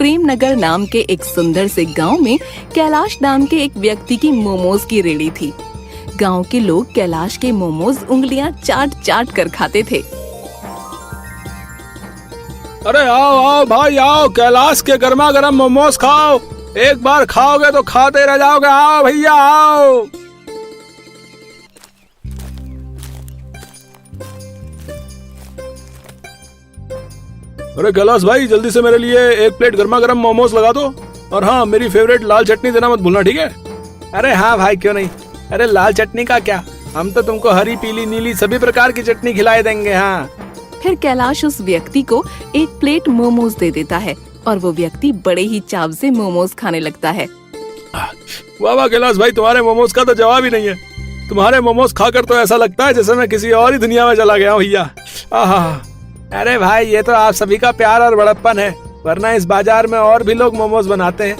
प्रेम नगर नाम के एक सुंदर से गांव में कैलाश नाम के एक व्यक्ति की मोमोज की रेहड़ी थी। गांव के लोग कैलाश के मोमोज उंगलियां चाट चाट कर खाते थे। अरे आओ आओ भाई आओ, कैलाश के गर्मा गर्म मोमोज खाओ। एक बार खाओगे तो खाते रह जाओगे। आओ भैया आओ। अरे कैलाश भाई जल्दी से मेरे लिए एक प्लेट गर्मा गर्म मोमोज लगा दो। और हाँ, मेरी फेवरेट लाल चटनी देना मत भूलना, ठीक है? अरे हाँ भाई, क्यों नहीं। अरे लाल चटनी का क्या, हम तो तुमको हरी पीली नीली सभी प्रकार की चटनी खिलाए देंगे। हाँ। फिर कैलाश उस व्यक्ति को एक प्लेट मोमोज दे देता है और वो व्यक्ति बड़े ही चाव से मोमोज खाने लगता है। वाह वाह कैलाश भाई, तुम्हारे मोमोज का तो जवाब ही नहीं है। तुम्हारे मोमोज खाकर तो ऐसा लगता है जैसे मैं किसी और ही दुनिया में चला गया हूँ भैया। आहा। अरे भाई, ये तो आप सभी का प्यार और बड़प्पन है, वरना इस बाजार में और भी लोग मोमोज बनाते हैं।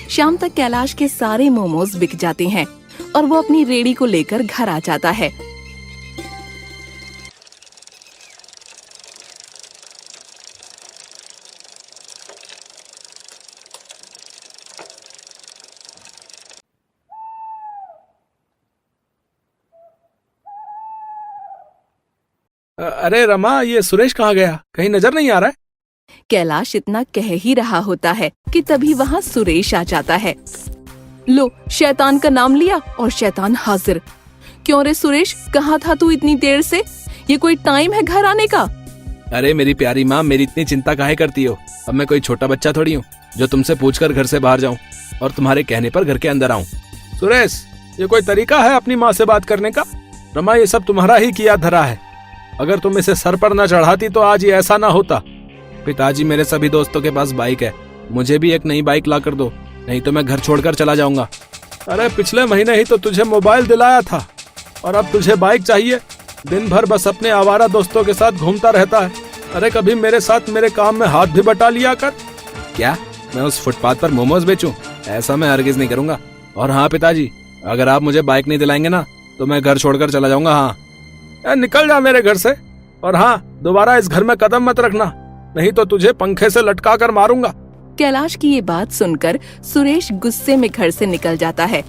शाम तक कैलाश के सारे मोमोज बिक जाते हैं और वो अपनी रेहड़ी को लेकर घर आ जाता है। अरे रमा, ये सुरेश कहाँ गया? कहीं नजर नहीं आ रहा है। कैलाश इतना कह ही रहा होता है कि तभी वहाँ सुरेश आ जाता है। लो, शैतान का नाम लिया और शैतान हाजिर। क्यों रे सुरेश, कहाँ था तू इतनी देर से? ये कोई टाइम है घर आने का? अरे मेरी प्यारी माँ, मेरी इतनी चिंता काहे करती हो? अब मैं कोई छोटा बच्चा थोड़ी हूँ जो तुमसे पूछकर घर से बाहर जाऊँ और तुम्हारे कहने पर घर के अंदर आऊँ। सुरेश, ये कोई तरीका है अपनी माँ से बात करने का? रमा, ये सब तुम्हारा ही किया धरा है। अगर तुम इसे सर पर न चढ़ाती तो आज ये ऐसा ना होता। पिताजी, मेरे सभी दोस्तों के पास बाइक है, मुझे भी एक नई बाइक ला कर दो, नहीं तो मैं घर छोड़कर चला जाऊंगा। अरे पिछले महीने ही तो तुझे मोबाइल दिलाया था और अब तुझे बाइक चाहिए? दिन भर बस अपने आवारा दोस्तों के साथ घूमता रहता है। अरे कभी मेरे साथ मेरे काम में हाथ भी बटा लिया कर। क्या मैं उस फुटपाथ पर मोमोज बेचूं? ऐसा मैं हरगिज नहीं करूंगा। और हाँ पिताजी, अगर आप मुझे बाइक नहीं दिलाएंगे ना तो मैं घर छोड़कर चला जाऊंगा। हाँ, निकल जा मेरे घर से। और हाँ, दोबारा इस घर में कदम मत रखना, नहीं तो तुझे पंखे से लटका कर मारूंगा। कैलाश की ये बात सुनकर सुरेश गुस्से में घर से निकल जाता है।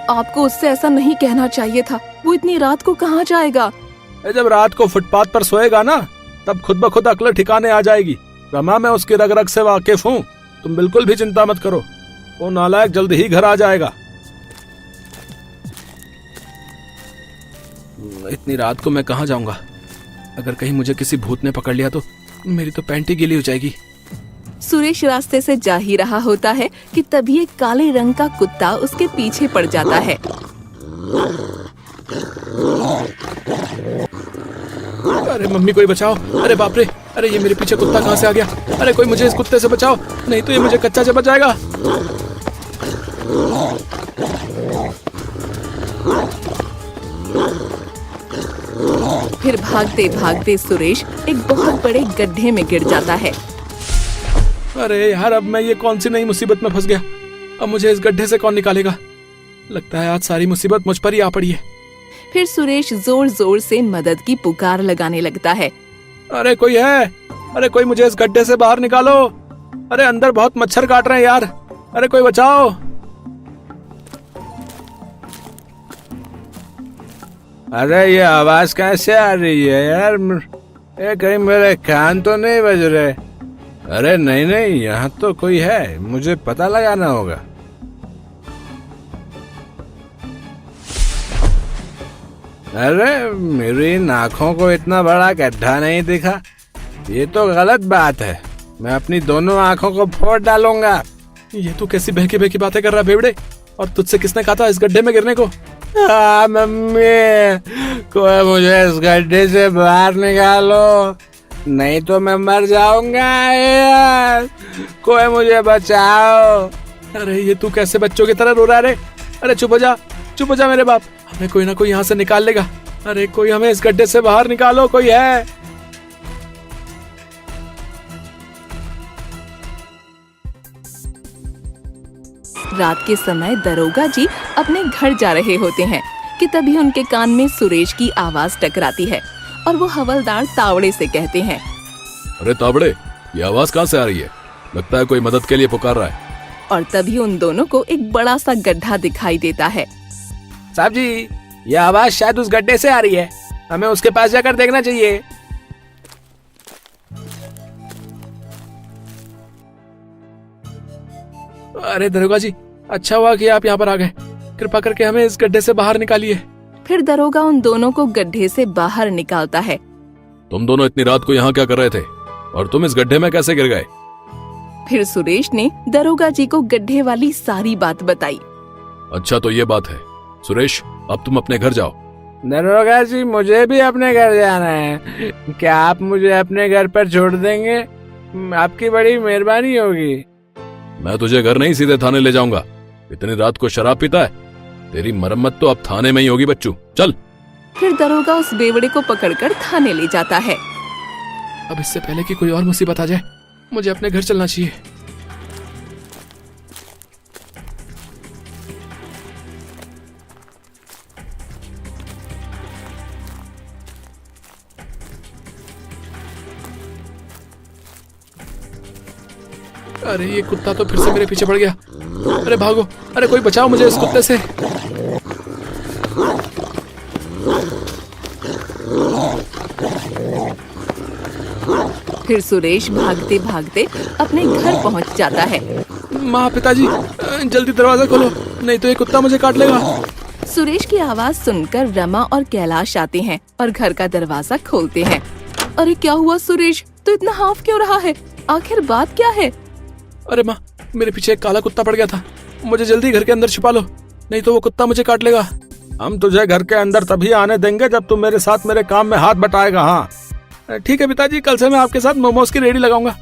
आपको उससे ऐसा नहीं कहना चाहिए था, वो इतनी रात को कहाँ जाएगा? जब रात को फुटपाथ पर सोएगा ना, तब खुद ब खुद अक्ल ठिकाने आ जाएगी। रमा, मैं उसकी रग रग से वाकिफ हूँ, तुम बिल्कुल भी चिंता मत करो। वो नालायक जल्द ही घर आ जाएगा। इतनी रात को मैं कहाँ जाऊंगा? अगर कहीं मुझे किसी भूत ने पकड़ लिया तो मेरी तो पैंट ही गीली हो जाएगी। सुरेश रास्ते से जा ही रहा होता है कि तभी एक काले रंग का कुत्ता उसके पीछे पड़ जाता है। अरे मम्मी, कोई बचाओ। अरे बाप रे, अरे ये मेरे पीछे कुत्ता कहाँ से आ गया? अरे कोई मुझे इस कुत्ते से बचाओ, नहीं तो ये मुझे कच्चा चबा जाएगा। फिर भागते भागते सुरेश एक बहुत बड़े गड्ढे में गिर जाता है। अरे यार, अब मैं ये कौन सी नई मुसीबत में फंस गया। अब मुझे इस गड्ढे से कौन निकालेगा? लगता है आज सारी मुसीबत मुझ पर ही आ पड़ी है। फिर सुरेश जोर जोर से मदद की पुकार लगाने लगता है। अरे कोई है? अरे कोई मुझे इस गड्ढे से बाहर निकालो। अरे अंदर बहुत मच्छर काट रहे हैं यार। अरे कोई बचाओ। अरे ये आवाज कैसे आ रही है यार? ये कहीं मेरे कान तो नहीं बज रहे? अरे नहीं नहीं, यहाँ तो कोई है, मुझे पता लगाना होगा। अरे मेरी इन आँखों को इतना बड़ा गड्ढा नहीं दिखा। ये तो गलत बात है, मैं अपनी दोनों आँखों को फोड़ डालूंगा। ये तू कैसी बहकी बहकी बातें कर रहा है बेवड़े? और तुझसे किसने कहा था इस गड्ढे में गिरने को? मम्मी, कोई मुझे इस गड्ढे से बाहर निकालो, नहीं तो मैं मर जाऊंगा यार। कोई मुझे बचाओ। अरे ये तू कैसे बच्चों की तरह रो रहा है रे? अरे चुप हो जा मेरे बाप, हमें कोई ना कोई यहाँ से निकाल लेगा। अरे कोई हमें इस गड्ढे से बाहर निकालो, कोई है? रात के समय दरोगा जी अपने घर जा रहे होते हैं कि तभी उनके कान में सुरेश की आवाज टकराती है और वो हवलदार तावड़े से कहते हैं, अरे तावड़े, ये आवाज कहाँ से आ रही है? लगता है कोई मदद के लिए पुकार रहा है। और तभी उन दोनों को एक बड़ा सा गड्ढा दिखाई देता है। साहब जी, ये आवाज शायद उस गड्ढे से आ रही है, हमें उसके पास जाकर देखना चाहिए। अरे दरोगा जी, अच्छा हुआ कि आप यहाँ पर आ गए। कृपा करके हमें इस गड्ढे से बाहर निकालिए। फिर दरोगा उन दोनों को गड्ढे से बाहर निकालता है। तुम दोनों इतनी रात को यहाँ क्या कर रहे थे और तुम इस गड्ढे में कैसे गिर गए? फिर सुरेश ने दरोगा जी को गड्ढे वाली सारी बात बताई। अच्छा तो ये बात है। सुरेश, अब तुम अपने घर जाओ। दरोगा जी, मुझे भी अपने घर जाना है। क्या आप मुझे अपने घर पर छोड़ देंगे? आपकी बड़ी मेहरबानी होगी। मैं तुझे घर नहीं, सीधे थाने ले जाऊंगा। इतनी रात को शराब पीता है? तेरी मरम्मत तो अब थाने में ही होगी बच्चू, चल। फिर दरोगा उस बेवड़े को पकड़कर थाने ले जाता है। अब इससे पहले कि कोई और मुसीबत आ जाए, मुझे अपने घर चलना चाहिए। अरे ये कुत्ता तो फिर से मेरे पीछे पड़ गया। अरे भागो, अरे कोई बचाओ मुझे इस कुत्ते से। फिर सुरेश भागते भागते अपने घर पहुंच जाता है। माँ, पिताजी, जल्दी दरवाजा खोलो, नहीं तो ये कुत्ता मुझे काट लेगा। सुरेश की आवाज सुनकर रमा और कैलाश आते हैं और घर का दरवाजा खोलते हैं। अरे क्या हुआ सुरेश, तो इतना हाफ क्यों रहा है? आखिर बात क्या है? अरे माँ, मेरे पीछे एक काला कुत्ता पड़ गया था, मुझे जल्दी घर के अंदर छुपा लो, नहीं तो वो कुत्ता मुझे काट लेगा। हम तुझे घर के अंदर तभी आने देंगे जब तू मेरे साथ मेरे काम में हाथ बटाएगा। हाँ ठीक है पिताजी, कल से मैं आपके साथ मोमोज की रेडी लगाऊंगा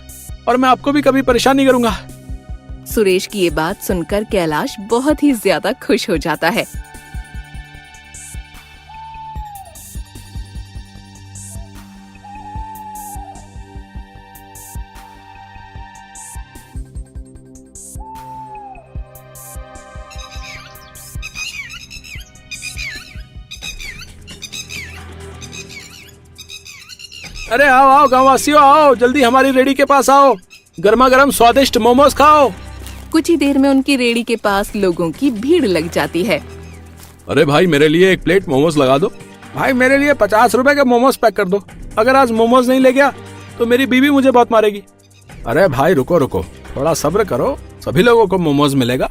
और मैं आपको भी कभी परेशान नहीं करूंगा। सुरेश की ये बात सुनकर कैलाश बहुत ही ज्यादा खुश हो जाता है। अरे आओ आओ गांववासियों, आओ जल्दी हमारी रेडी के पास आओ, गर्मा गर्म स्वादिष्ट मोमोज खाओ। कुछ ही देर में उनकी रेडी के पास लोगों की भीड़ लग जाती है। अरे भाई, मेरे लिए एक प्लेट मोमोज लगा दो। भाई, मेरे लिए 50 रुपए के मोमोज पैक कर दो। अगर आज मोमोज नहीं ले गया तो मेरी बीवी मुझे बहुत मारेगी। अरे भाई रुको रुको, थोड़ा सब्र करो, सभी लोगों को मोमोज मिलेगा।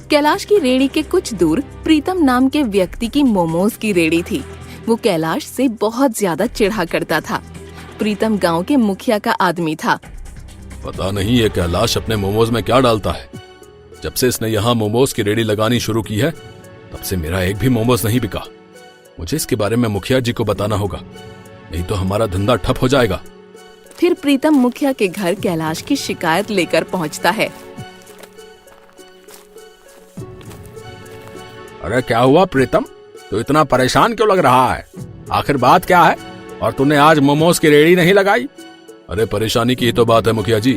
कैलाश की रेडी के कुछ दूर प्रीतम नाम के व्यक्ति की मोमोज की रेडी थी। वो कैलाश से बहुत ज्यादा चिढ़ा करता था। प्रीतम गांव के मुखिया का आदमी था। पता नहीं ये कैलाश अपने मोमोज में क्या डालता है। जब से इसने यहाँ मोमोज की रेडी लगानी शुरू की है, तब से मेरा एक भी मोमोज नहीं बिका। मुझे इसके बारे में मुखिया जी को बताना होगा, नहीं तो हमारा धंधा ठप हो जाएगा। फिर प्रीतम मुखिया के घर कैलाश की शिकायत लेकर पहुँचता है। अरे क्या हुआ प्रीतम, तो इतना परेशान क्यों लग रहा है? आखिर बात क्या है? और तूने आज मोमोज की रेडी नहीं लगाई? अरे परेशानी की ही तो बात है मुखिया जी।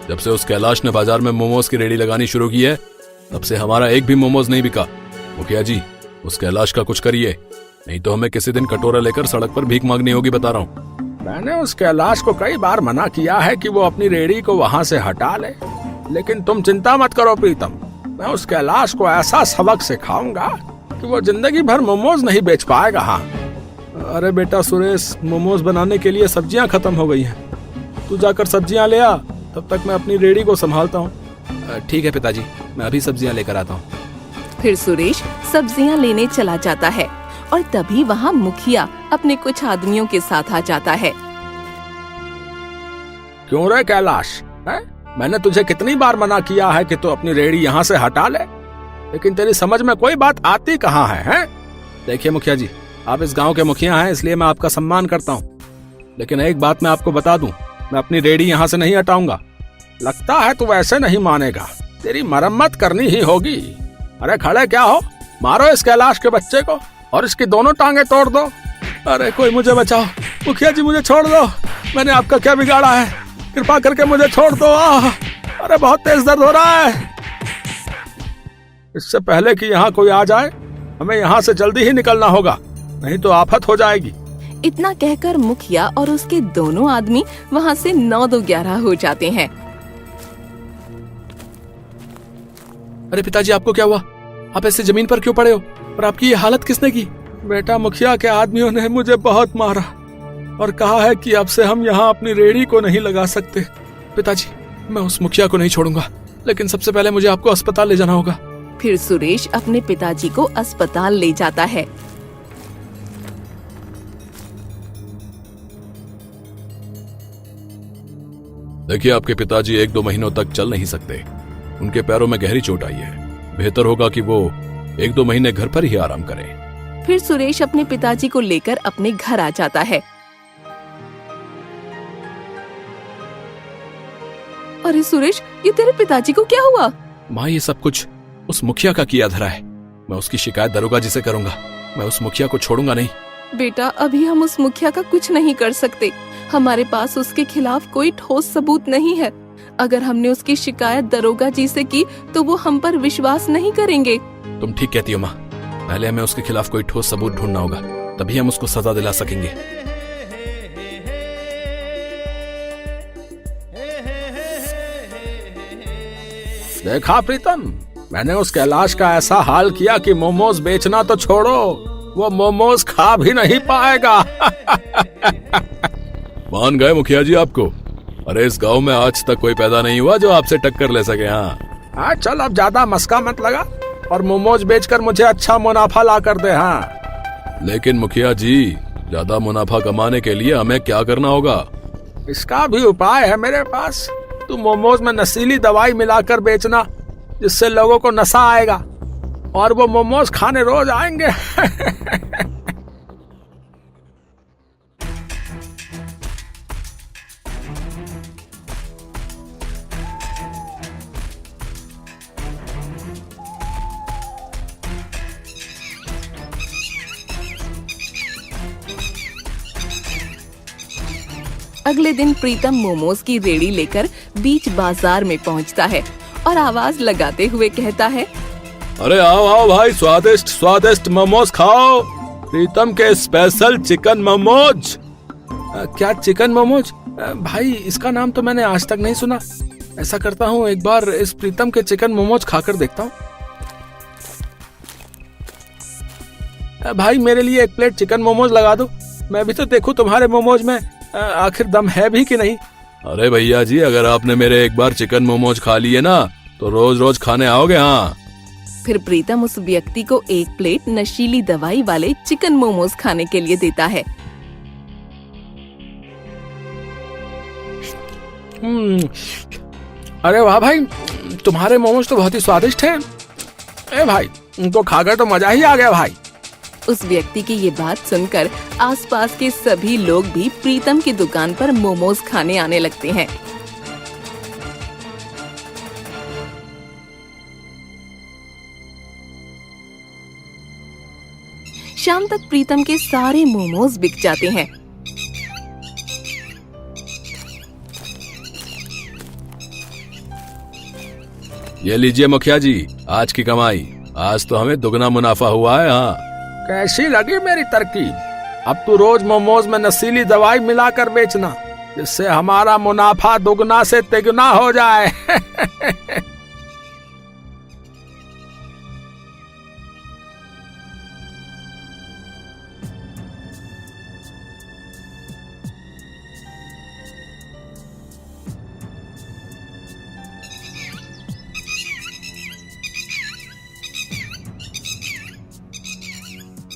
जब से उस कैलाश ने बाजार में मोमोज की रेडी लगानी शुरू की है, तब से हमारा एक भी मोमोज नहीं बिका। मुखिया जी, उस कैलाश का कुछ करिए, नहीं तो हमें किसी दिन कटोरा लेकर सड़क पर भीख मांगनी होगी, बता रहा हूँ। मैंने उस कैलाश को कई बार मना किया है कि वो अपनी रेडी को वहाँ से हटा ले, लेकिन तुम चिंता मत करो प्रीतम, मैं उस कैलाश को ऐसा सबक सिखाऊंगा कि वो जिंदगी भर मोमोज नहीं बेच पाएगा। हाँ। अरे बेटा सुरेश, मोमोज बनाने के लिए सब्जियां खत्म हो गई हैं, तू जाकर सब्जियां ले आ, तब तक मैं अपनी रेडी को संभालता हूँ। ठीक है पिताजी, मैं अभी सब्जियां लेकर आता हूँ। फिर सुरेश सब्जियां लेने चला जाता है और तभी वहाँ मुखिया अपने कुछ आदमियों के साथ आ जाता है। क्यों रे कैलाश, है? मैंने तुझे कितनी बार मना किया है कि तू अपनी रेडी यहाँ से हटा ले, लेकिन तेरी समझ में कोई बात आती कहाँ है? देखिए मुखिया जी, आप इस गांव के मुखिया हैं, इसलिए मैं आपका सम्मान करता हूँ, लेकिन एक बात मैं आपको बता दूं, मैं अपनी रेडी यहाँ से नहीं हटाऊंगा। लगता है तू वैसे नहीं मानेगा, तेरी मरम्मत करनी ही होगी। अरे खड़े क्या हो, मारो इस कैलाश के बच्चे को और इसकी दोनों टांगे तोड़ दो। अरे कोई मुझे बचाओ, मुखिया जी मुझे छोड़ दो, मैंने आपका क्या बिगाड़ा है, कृपा करके मुझे छोड़ दो। अरे बहुत तेज दर्द हो रहा है। इससे पहले कि यहाँ कोई आ जाए हमें यहाँ से जल्दी ही निकलना होगा, नहीं तो आफत हो जाएगी। इतना कहकर मुखिया और उसके दोनों आदमी वहाँ से 9-2-11 हो जाते हैं। अरे पिताजी, आपको क्या हुआ? आप ऐसे जमीन पर क्यों पड़े हो? और आपकी ये हालत किसने की? बेटा, मुखिया के आदमियों ने मुझे बहुत मारा और कहा है कि अब से हम यहाँ अपनी रेहड़ी को नहीं लगा सकते। पिताजी, मैं उस मुखिया को नहीं छोड़ूंगा, लेकिन सबसे पहले मुझे आपको अस्पताल ले जाना होगा। फिर सुरेश अपने पिताजी को अस्पताल ले जाता है। देखिए, आपके पिताजी 1-2 महीनों तक चल नहीं सकते। उनके पैरों में गहरी चोट आई है। बेहतर होगा कि वो 1-2 महीने घर पर ही आराम करें। फिर सुरेश अपने पिताजी को लेकर अपने घर आ जाता है। अरे सुरेश, ये तेरे पिताजी को क्या हुआ? माँ, ये सब कुछ उस मुखिया का किया धरा है। मैं उसकी शिकायत दरोगा जी से करूंगा। मैं उस मुखिया को छोड़ूंगा नहीं। बेटा, अभी हम उस मुखिया का कुछ नहीं कर सकते। हमारे पास उसके खिलाफ कोई ठोस सबूत नहीं है। अगर हमने उसकी शिकायत दरोगा जी से की तो वो हम पर विश्वास नहीं करेंगे। तुम ठीक कहती हो माँ। पहले हमें उसके खिलाफ कोई ठोस सबूत ढूंढना होगा, तभी हम उसको सजा दिला सकेंगे। देखा प्रीतम, मैंने उस कैलाश का ऐसा हाल किया कि मोमोज बेचना तो छोड़ो, वो मोमोज खा भी नहीं पाएगा। मान गए मुखिया जी आपको। अरे इस गांव में आज तक कोई पैदा नहीं हुआ जो आपसे टक्कर ले सके। हाँ चल, अब ज्यादा मस्का मत लगा और मोमोज बेचकर मुझे अच्छा मुनाफा ला कर दे। हाँ, लेकिन मुखिया जी, ज्यादा मुनाफा कमाने के लिए हमें क्या करना होगा? इसका भी उपाय है मेरे पास। तू मोमोज में नशीली दवाई मिलाकर बेचना, जिससे लोगों को नशा आएगा और वो मोमोज खाने रोज आएंगे। अगले दिन प्रीतम मोमोज की रेड़ी लेकर बीच बाजार में पहुंचता है और आवाज लगाते हुए कहता है, अरे आओ आओ भाई, स्वादिष्ट स्वादिष्ट मोमोज खाओ। प्रीतम के स्पेशल चिकन मोमोज। क्या चिकन मोमोज? भाई, इसका नाम तो मैंने आज तक नहीं सुना। ऐसा करता हूँ, एक बार इस प्रीतम के चिकन मोमोज खाकर देखता हूँ। भाई, मेरे लिए 1 प्लेट चिकन मोमोज लगा दो। मैं भी तो देखूं तुम्हारे मोमोज में आखिर दम है भी कि नहीं। अरे भैया जी, अगर आपने मेरे एक बार चिकन मोमोज खा लिए ना तो रोज रोज खाने आओगे। हाँ। फिर प्रीतम उस व्यक्ति को 1 प्लेट नशीली दवाई वाले चिकन मोमोज खाने के लिए देता है। अरे वाह भाई, तुम्हारे मोमोज तो बहुत ही स्वादिष्ट हैं। ए भाई, उनको खाकर तो मजा ही आ गया भाई। उस व्यक्ति की ये बात सुनकर आसपास के सभी लोग भी प्रीतम की दुकान पर मोमोज खाने आने लगते हैं। शाम तक प्रीतम के सारे मोमोज बिक जाते हैं। ये लीजिए मुखिया जी, आज की कमाई। आज तो हमें दुगना मुनाफा हुआ है। हाँ, कैसी लगी मेरी तरकीब? अब तू रोज मोमोज में नशीली दवाई मिलाकर बेचना, जिससे हमारा मुनाफा दुगना से तिगुना हो जाए।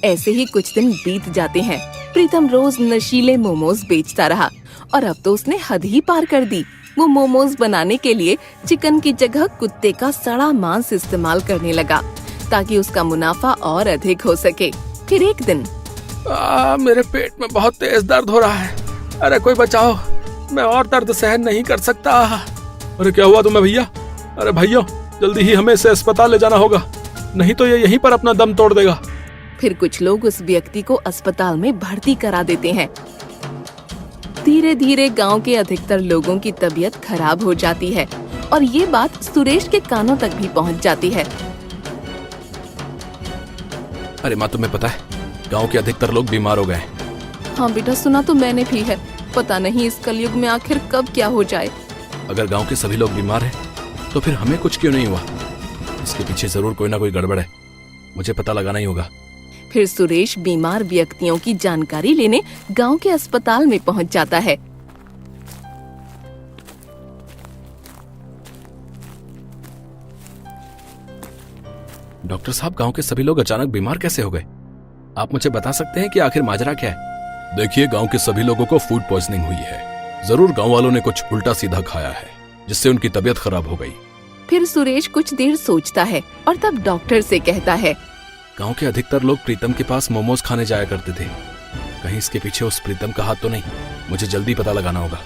ऐसे ही कुछ दिन बीत जाते हैं। प्रीतम रोज नशीले मोमोज बेचता रहा और अब तो उसने हद ही पार कर दी। वो मोमोज बनाने के लिए चिकन की जगह कुत्ते का सड़ा मांस इस्तेमाल करने लगा ताकि उसका मुनाफा और अधिक हो सके। फिर एक दिन, मेरे पेट में बहुत तेज दर्द हो रहा है। अरे कोई बचाओ, मैं और दर्द सहन नहीं कर सकता। अरे क्या हुआ तुम्हें भैया? अरे भैया, जल्दी ही हमें इसे अस्पताल ले जाना होगा, नहीं तो ये यहीं पर अपना दम तोड़ देगा। फिर कुछ लोग उस व्यक्ति को अस्पताल में भर्ती करा देते हैं। धीरे धीरे गांव के अधिकतर लोगों की तबीयत खराब हो जाती है और ये बात सुरेश के कानों तक भी पहुंच जाती है। अरे माँ, तुम्हें पता है गांव के अधिकतर लोग बीमार हो गए। हाँ बेटा, सुना तो मैंने भी है। पता नहीं इस कलयुग में आखिर कब क्या हो जाए। अगर गांव के सभी लोग बीमार हैं तो फिर हमें कुछ क्यों नहीं हुआ? इसके पीछे जरूर कोई ना कोई गड़बड़ है, मुझे पता लगाना ही होगा। फिर सुरेश बीमार व्यक्तियों की जानकारी लेने गांव के अस्पताल में पहुंच जाता है। डॉक्टर साहब, गांव के सभी लोग अचानक बीमार कैसे हो गए? आप मुझे बता सकते हैं कि आखिर माजरा क्या है? देखिए, गांव के सभी लोगों को फूड पॉइजनिंग हुई है। जरूर गांव वालों ने कुछ उल्टा सीधा खाया है जिससे उनकी तबीयत खराब हो गई। फिर सुरेश कुछ देर सोचता है और तब डॉक्टर से कहता है, गांव के अधिकतर लोग प्रीतम के पास मोमोज खाने जाया करते थे। कहीं इसके पीछे उस प्रीतम का हाथ तो नहीं? मुझे जल्दी पता लगाना होगा।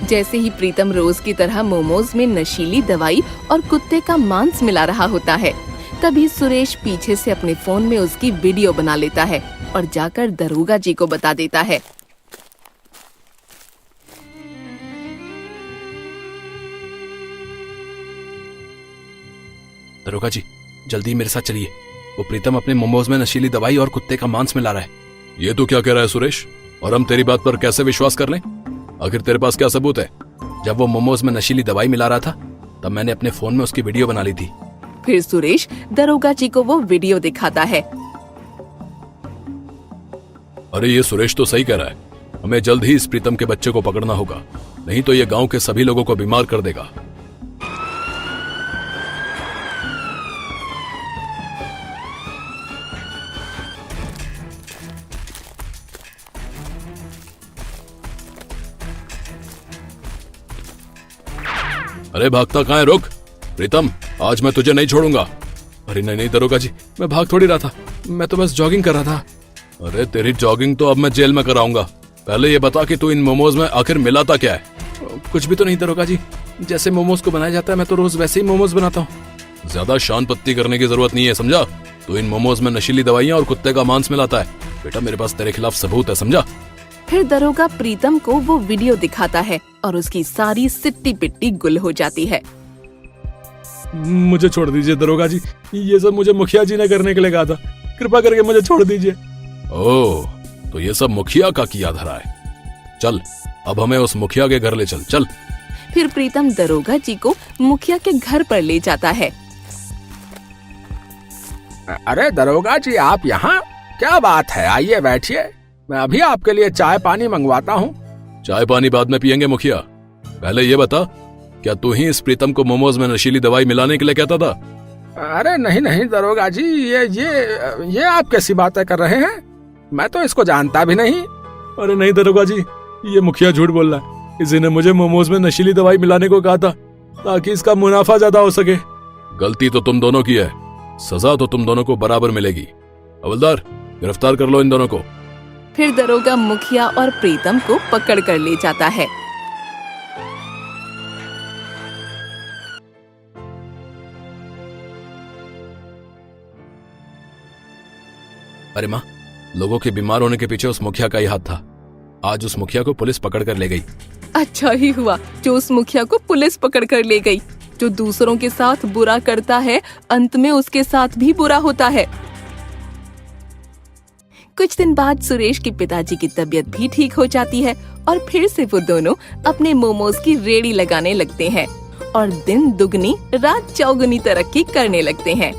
जैसे ही प्रीतम रोज की तरह मोमोज में नशीली दवाई और कुत्ते का मांस मिला रहा होता है, तभी सुरेश पीछे से अपने फोन में उसकी वीडियो बना लेता है और जाकर दरोगा जी को बता देता है। दरोगा जी, जल्दी मेरे साथ चलिए। वो प्रीतम अपने मोमोज में नशीली दवाई और कुत्ते का मांस मिला रहा है। ये तो क्या कह रहा है सुरेश? और हम तेरी बात पर कैसे विश्वास कर लें? आखिर तेरे पास क्या सबूत है? जब वो मोमोज में नशीली दवाई मिला रहा था तब मैंने अपने फोन में उसकी वीडियो बना ली थी। फिर सुरेश दरोगा जी को वो वीडियो दिखाता है। अरे ये सुरेश तो सही कह रहा है, हमें जल्द ही इस प्रीतम के बच्चे को पकड़ना होगा, नहीं तो ये गांव के सभी लोगों को बीमार कर देगा। अरे भागता कहाँ है? रुक प्रीतम, आज मैं तुझे नहीं छोड़ूंगा। अरे नहीं नहीं दरोगा जी, मैं भाग थोड़ी रहा था, मैं तो बस जॉगिंग कर रहा था। अरे तेरी जॉगिंग तो अब मैं जेल में कराऊंगा। पहले ये बता कि तू इन मोमोज में आखिर मिलाता क्या है? कुछ भी तो नहीं दरोगा जी, जैसे मोमोज को बनाया जाता है मैं तो रोज वैसे ही मोमोज बनाता हूँ। ज्यादा शान पत्ती करने की जरूरत नहीं है, समझा? तू इन मोमोज में नशीली दवाइयाँ और कुत्ते का मांस मिलाता है। बेटा मेरे पास तेरे खिलाफ सबूत है, समझा? फिर दरोगा प्रीतम को वो वीडियो दिखाता है और उसकी सारी सिट्टी पिट्टी गुल हो जाती है। मुझे छोड़ दीजिए दरोगा जी, ये सब मुझे मुखिया जी ने करने के लिए कहा था, कृपा करके मुझे छोड़ दीजिए। ओह, तो ये सब मुखिया का किया धरा है। चल अब हमें उस मुखिया के घर ले चल। चल। फिर प्रीतम दरोगा जी को मुखिया के घर पर ले जाता है। अरे दरोगा जी, आप यहाँ? क्या बात है, आइए बैठिए, मैं अभी आपके लिए चाय पानी मंगवाता हूँ। चाय पानी बाद में पियेंगे मुखिया, पहले ये बता, क्या तू ही इस प्रीतम को मोमोज में नशीली दवाई मिलाने के लिए कहता था? अरे नहीं नहीं दरोगा जी, ये आप कैसी बातें कर रहे हैं? मैं तो इसको जानता भी नहीं। अरे नहीं दरोगा जी, ये मुखिया झूठ बोल रहा है। किसी ने मुझे मोमोज में नशीली दवाई मिलाने को कहा था ताकि इसका मुनाफा ज्यादा हो सके। गलती तो तुम दोनों की है, सजा तो तुम दोनों को बराबर मिलेगी। हवलदार, गिरफ्तार कर लो इन दोनों को। फिर दरोगा मुखिया और प्रीतम को पकड़ कर ले जाता है। अरे माँ, लोगों के बीमार होने के पीछे उस मुखिया का ही हाथ था। आज उस मुखिया को पुलिस पकड़ कर ले गई। अच्छा ही हुआ जो उस मुखिया को पुलिस पकड़ कर ले गई। जो दूसरों के साथ बुरा करता है, अंत में उसके साथ भी बुरा होता है। कुछ दिन बाद सुरेश के पिताजी की तबीयत भी ठीक हो जाती है और फिर से वो दोनों अपने मोमोज की रेडी लगाने लगते हैं और दिन दुगनी रात चौगुनी तरक्की करने लगते हैं।